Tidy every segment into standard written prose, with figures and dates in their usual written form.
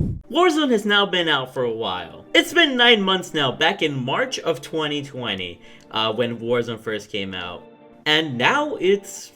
Warzone has now been out for a while. It's been 9 months now, back in March of 2020, when Warzone first came out. And now it's,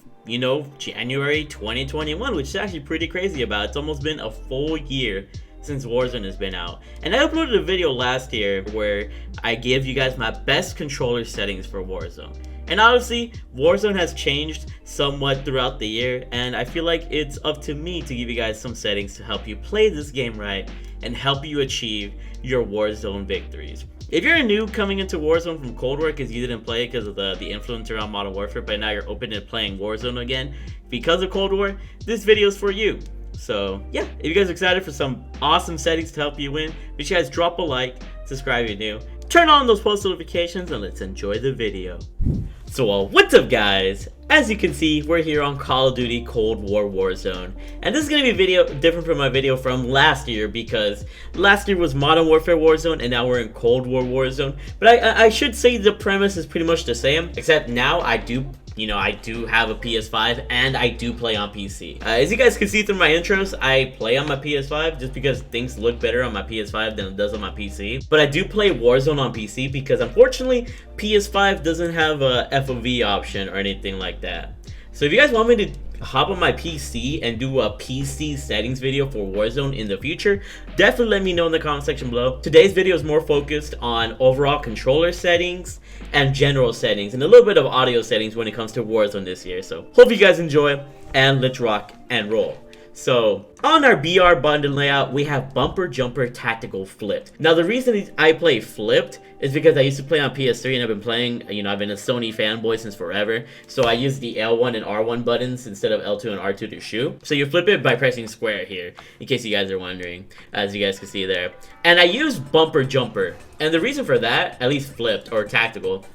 January 2021, which is actually pretty crazy about. It's almost been a full year since Warzone has been out. And I uploaded a video last year where I gave you guys my best controller settings for Warzone. And obviously, Warzone has changed somewhat throughout the year, and I feel like it's up to me to give you guys some settings to help you play this game right and help you achieve your Warzone victories. If you're new coming into Warzone from Cold War because you didn't play it because of the influence around Modern Warfare, but now you're open to playing Warzone again because of Cold War, this video is for you. So yeah, if you guys are excited for some awesome settings to help you win, make sure you guys drop a like, subscribe if you're new, turn on those post notifications, and let's enjoy the video. So what's up guys? As you can see, we're here on Call of Duty Cold War Warzone. And this is going to be a video different from my video from last year because last year was Modern Warfare Warzone and now we're in Cold War Warzone. But I should say the premise is pretty much the same, except now I do have a PS5 and I do play on PC. As you guys can see through my intros, I play on my PS5 just because things look better on my PS5 than it does on my PC. But I do play Warzone on PC because unfortunately, PS5 doesn't have a FOV option or anything like that. So if you guys want me to hop on my PC and do a PC settings video for Warzone in the future, definitely let me know in the comment section below. Today's video is more focused on overall controller settings and general settings and a little bit of audio settings when it comes to Warzone this year. So hope you guys enjoy and let's rock and roll. So on our BR button layout, we have bumper jumper tactical flipped. Now the reason I play flipped is because I used to play on PS3 and I've been playing, I've been a Sony fanboy since forever. So I use the L1 and R1 buttons instead of L2 and R2 to shoot. So you flip it by pressing square here, in case you guys are wondering, as you guys can see there. And I use bumper jumper. And the reason for that, at least flipped or tactical,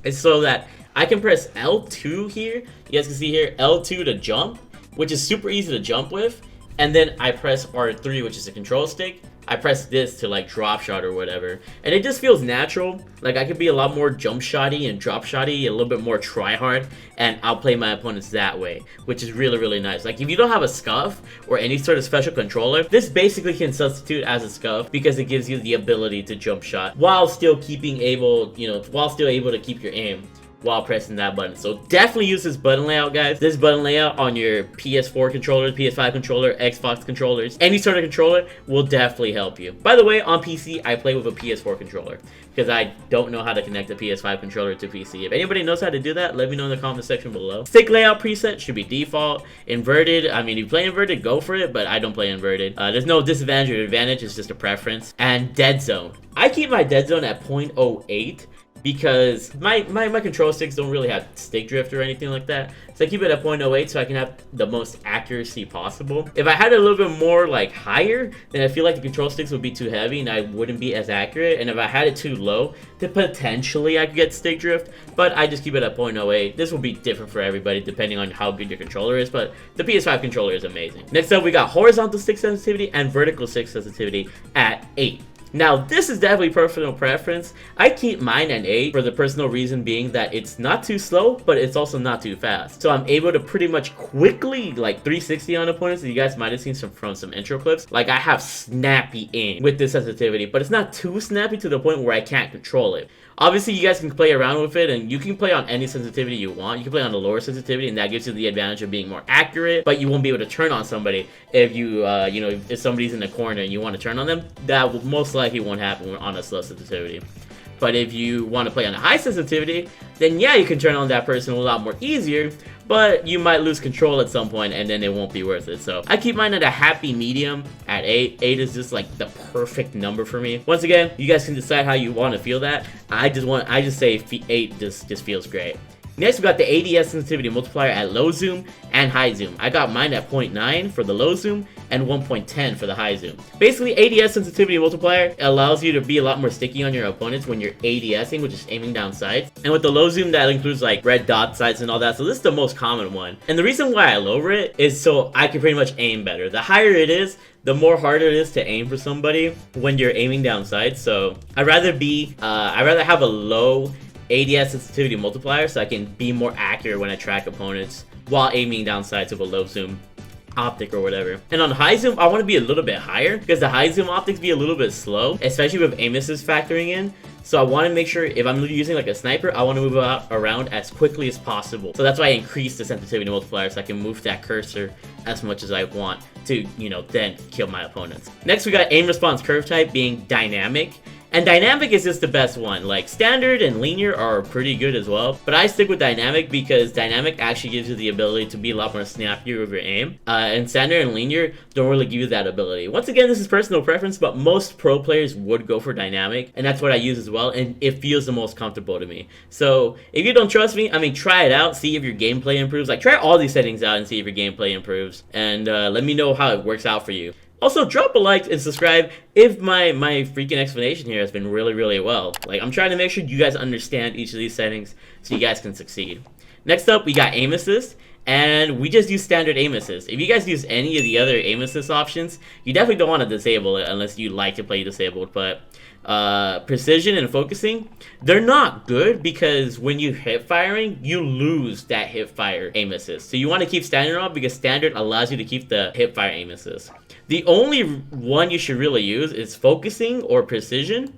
is so that I can press L2 here. You guys can see here, L2 to jump, which is super easy to jump with, and then I press R3, which is a control stick. I press this to like drop shot or whatever, and it just feels natural. Like I could be a lot more jump shotty and drop shotty, a little bit more try hard, and I'll play my opponents that way, which is really, really nice. Like if you don't have a scuff or any sort of special controller, this basically can substitute as a scuff because it gives you the ability to jump shot while still able to keep your aim while pressing that button. So definitely use this button layout, guys. This button layout on your PS4 controllers, PS5 controller, Xbox controllers, any sort of controller will definitely help you. By the way, on PC, I play with a PS4 controller because I don't know how to connect a PS5 controller to PC. If anybody knows how to do that, let me know in the comment section below. Stick layout preset should be default. Inverted, I mean, if you play inverted, go for it, but I don't play inverted. There's no disadvantage or advantage, it's just a preference. And dead zone. I keep my dead zone at 0.08. because my control sticks don't really have stick drift or anything like that. So I keep it at 0.08 so I can have the most accuracy possible. If I had it a little bit more like higher, then I feel like the control sticks would be too heavy and I wouldn't be as accurate. And if I had it too low, then potentially I could get stick drift, but I just keep it at 0.08. This will be different for everybody depending on how good your controller is, but the PS5 controller is amazing. Next up, we got horizontal stick sensitivity and vertical stick sensitivity at 8. Now, this is definitely personal preference. I keep mine at 8 for the personal reason being that it's not too slow, but it's also not too fast. So I'm able to pretty much quickly, like 360 on opponents. You guys might have seen from some intro clips. Like I have snappy aim with this sensitivity, but it's not too snappy to the point where I can't control it. Obviously, you guys can play around with it, and you can play on any sensitivity you want. You can play on the lower sensitivity, and that gives you the advantage of being more accurate, but you won't be able to turn on somebody if you, if somebody's in the corner and you want to turn on them. That will most likely won't happen on a slow sensitivity. But if you want to play on a high sensitivity, then yeah, you can turn on that person a lot more easier, but you might lose control at some point and then it won't be worth it. So I keep mine at a happy medium at 8. 8 is just like the perfect number for me. Once again, you guys can decide how you want to feel that. I just say 8 just feels great. Next, we got the ADS sensitivity multiplier at low zoom and high zoom. I got mine at 0.9 for the low zoom and 1.10 for the high zoom. Basically, ADS sensitivity multiplier allows you to be a lot more sticky on your opponents when you're ADSing, which is aiming down sights. And with the low zoom, that includes like red dot sights and all that. So this is the most common one. And the reason why I lower it is so I can pretty much aim better. The higher it is, the more harder it is to aim for somebody when you're aiming down sights. So I'd rather have a low ADS sensitivity multiplier so I can be more accurate when I track opponents while aiming down sights with a low zoom optic or whatever. And on high zoom, I want to be a little bit higher because the high zoom optics be a little bit slow, especially with aim assist factoring in. So I want to make sure if I'm using like a sniper, I want to move around as quickly as possible. So that's why I increase the sensitivity multiplier so I can move that cursor as much as I want to, you know, then kill my opponents. Next, we got aim response curve type being dynamic. And dynamic is just the best one. Like standard and linear are pretty good as well, but I stick with dynamic because dynamic actually gives you the ability to be a lot more snappier with your aim. And standard and linear don't really give you that ability. Once again, this is personal preference, but most pro players would go for dynamic, and that's what I use as well, and it feels the most comfortable to me. So if you don't trust me, I mean, try it out, see if your gameplay improves. Like, try all these settings out and see if your gameplay improves, and let me know how it works out for you. Also, drop a like and subscribe if my freaking explanation here has been really well. Like, I'm trying to make sure you guys understand each of these settings so you guys can succeed. Next up, we got aim assist, and we just use standard aim assist. If you guys use any of the other aim assist options, you definitely don't want to disable it unless you like to play disabled. But precision and focusing, they're not good because when you hip firing, you lose that hip fire aim assist. So you want to keep standard on because standard allows you to keep the hip fire aim assist. The only one you should really use is focusing or precision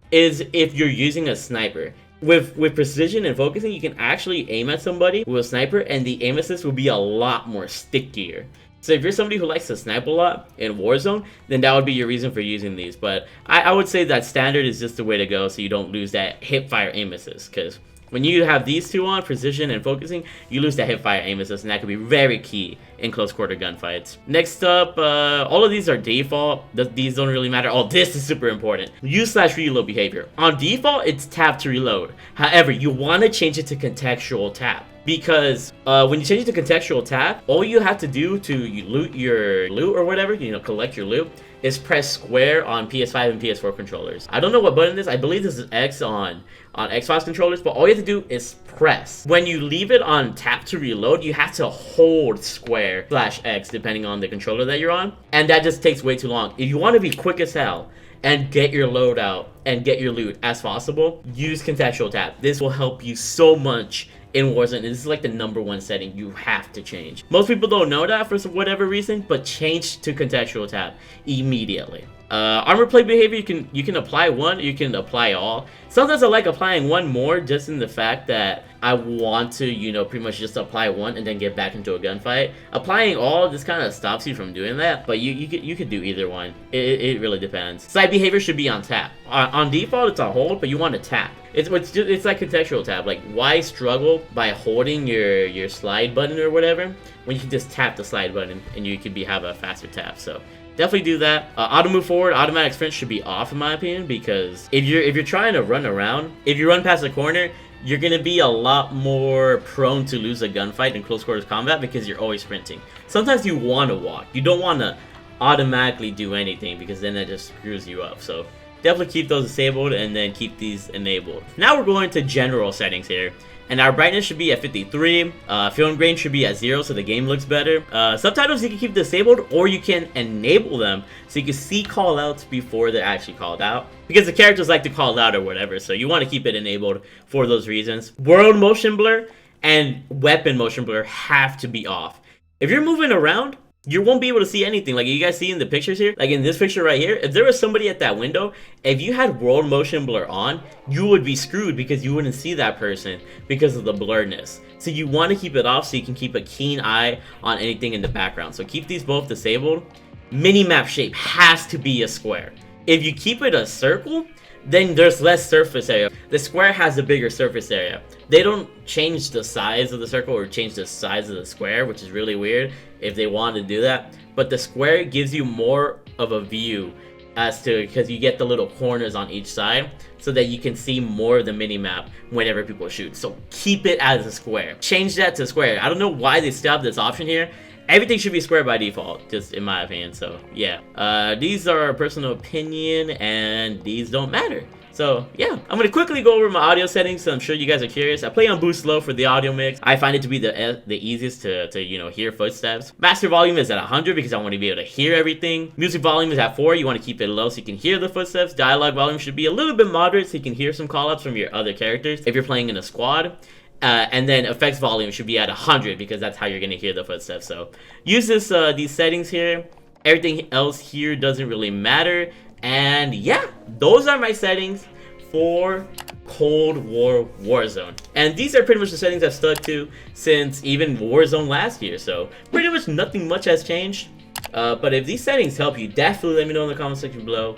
is if you're using a sniper. With precision and focusing, you can actually aim at somebody with a sniper and the aim assist will be a lot more stickier. So if you're somebody who likes to snipe a lot in Warzone, then that would be your reason for using these. But I would say that standard is just the way to go so you don't lose that hip fire aim assist. Because when you have these two on, precision and focusing, you lose that hip fire aim assist, and that could be very key in close quarter gunfights. Next up, all of these are default. These don't really matter. Oh, this is super important. Use/reload behavior. On default, it's tap to reload. However, you want to change it to contextual tap. Because when you change it to contextual tap, all you have to do to loot your loot or whatever, you know, collect your loot, is press square on PS5 and PS4 controllers. I don't know what button this is. I believe this is X on Xbox controllers, but all you have to do is press. When you leave it on tap to reload, you have to hold square/X depending on the controller that you're on, and that just takes way too long. If you want to be quick as hell and get your loadout and get your loot as possible, use contextual tap. This will help you so much in Warzone. This is like the #1 setting you have to change. Most people don't know that for whatever reason, but change to contextual tap immediately. Armor plate behavior, you can apply one, you can apply all. Sometimes I like applying one more just in the fact that I want to, you know, pretty much just apply one and then get back into a gunfight. Applying all just kind of stops you from doing that, but you could do either one. It really depends. Side behavior should be on tap. On default, it's on hold, but you want to tap. It's like contextual tap. Like, why struggle by holding your slide button or whatever when you can just tap the slide button and you could have a faster tap. So definitely do that. Auto move forward, automatic sprint should be off in my opinion, because if you're trying to run around, if you run past the corner, you're gonna be a lot more prone to lose a gunfight in close quarters combat because you're always sprinting. Sometimes you want to walk. You don't want to automatically do anything because then that just screws you up. So definitely keep those disabled and then keep these enabled. Now we're going to general settings here. And our brightness should be at 53. Film grain should be at 0 so the game looks better. Subtitles you can keep disabled or you can enable them so you can see callouts before they're actually called out. Because the characters like to call out or whatever, so you want to keep it enabled for those reasons. World motion blur and weapon motion blur have to be off. If you're moving around, you won't be able to see anything. Like you guys see in the pictures here, like in this picture right here, if there was somebody at that window, if you had world motion blur on, you would be screwed because you wouldn't see that person because of the blurriness. So you want to keep it off so you can keep a keen eye on anything in the background. So keep these both disabled. Minimap shape has to be a square. If you keep it a circle, then there's less surface area. The square has a bigger surface area. They don't change the size of the circle or change the size of the square, which is really weird if they want to do that. But the square gives you more of a view as to, because you get the little corners on each side so that you can see more of the mini-map whenever people shoot. So keep it as a square. Change that to square. I don't know why they still have this option here. Everything should be square by default, just in my opinion. So yeah, these are personal opinion and these don't matter. So yeah, I'm gonna quickly go over my audio settings. So I'm sure you guys are curious. I play on boost low for the audio mix. I find it to be the easiest to you know, hear footsteps. Master volume is at 100 because I want to be able to hear everything. Music volume is at 4. You want to keep it low so you can hear the footsteps. Dialogue volume should be a little bit moderate so you can hear some call-ups from your other characters if you're playing in a squad. And then effects volume should be at 100 because that's how you're gonna hear the footsteps. So use this these settings here. Everything else here doesn't really matter. And yeah, those are my settings for Cold War Warzone. And these are pretty much the settings I've stuck to since even Warzone last year. So pretty much nothing much has changed. But if these settings help you, definitely let me know in the comment section below.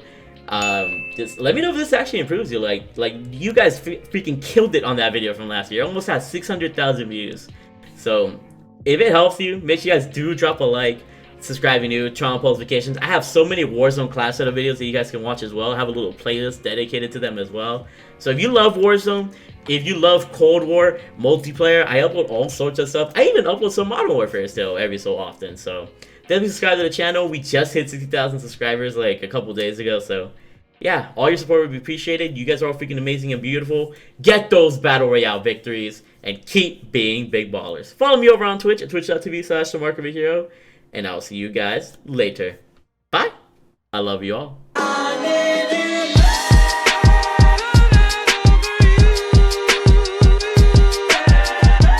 Just let me know if this actually improves you. Like you guys freaking killed it on that video from last year. Almost had 600,000 views. So if it helps you, make sure you guys do drop a like, subscribe if you're new, turn on post notifications. I have so many Warzone class setup videos that you guys can watch as well. I have a little playlist dedicated to them as well. So if you love Warzone, if you love Cold War multiplayer, I upload all sorts of stuff. I even upload some Modern Warfare still every so often. So definitely subscribe to the channel. We just hit 60,000 subscribers like a couple days ago. So yeah, all your support would be appreciated. You guys are all freaking amazing and beautiful. Get those Battle Royale victories and keep being big ballers. Follow me over on Twitch at twitch.tv/TheMarkOfAHero. And I'll see you guys later. Bye. I love you all.